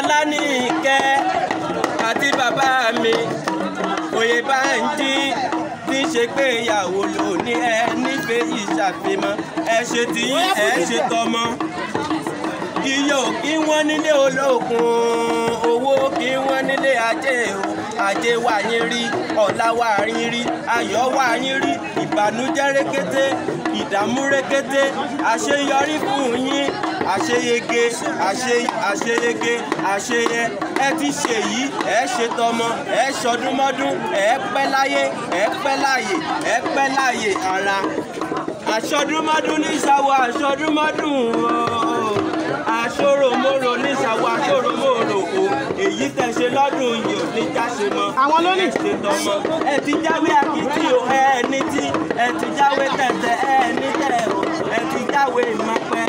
Ọláníkẹ́ àti bàbá mi Oyèbánjí tí ṣe pé ìyàwó ló ní ẹ nífẹ̀ẹ́ ìṣàfihàn ẹ ṣe tiyín ẹ ṣe tọmọ. Iyọ̀ kí wọ́n nílé olókun owó kí wọ́n nílé ajé o ajé wà yín rí ọ̀la wà yín rí ayọ̀ wà yín rí ìbànújẹ́ rékété ìdààmú rékété àṣeyọrí fún yín àṣeyege àṣeyege àṣeyẹ ẹ ti ṣe yìí ẹ ṣe tọmọ ẹ ṣọdúnmọ́dún ẹ pẹ́ láyé ẹ pẹ́ láyé ẹ pẹ́ láyé ara àṣọdúnmọ́dún ní ìṣàwọ̀ àṣọdúnmọ́dún àṣòròmòrò ní ìṣàwọ̀ àṣòròmòrò o èyí tẹ́ ṣe lọ́dún yìí ò ní jáṣe mọ́ àwọn ló ní ṣe tọmọ ẹ ti jáwé akitì o ẹ ní tí ẹ ti jáwé tẹ̀tẹ̀ ẹ ní tẹ̀ o ẹ ti jáwé ìmọ̀pẹ́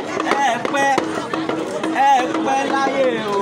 ẹ pẹ́ láyé o.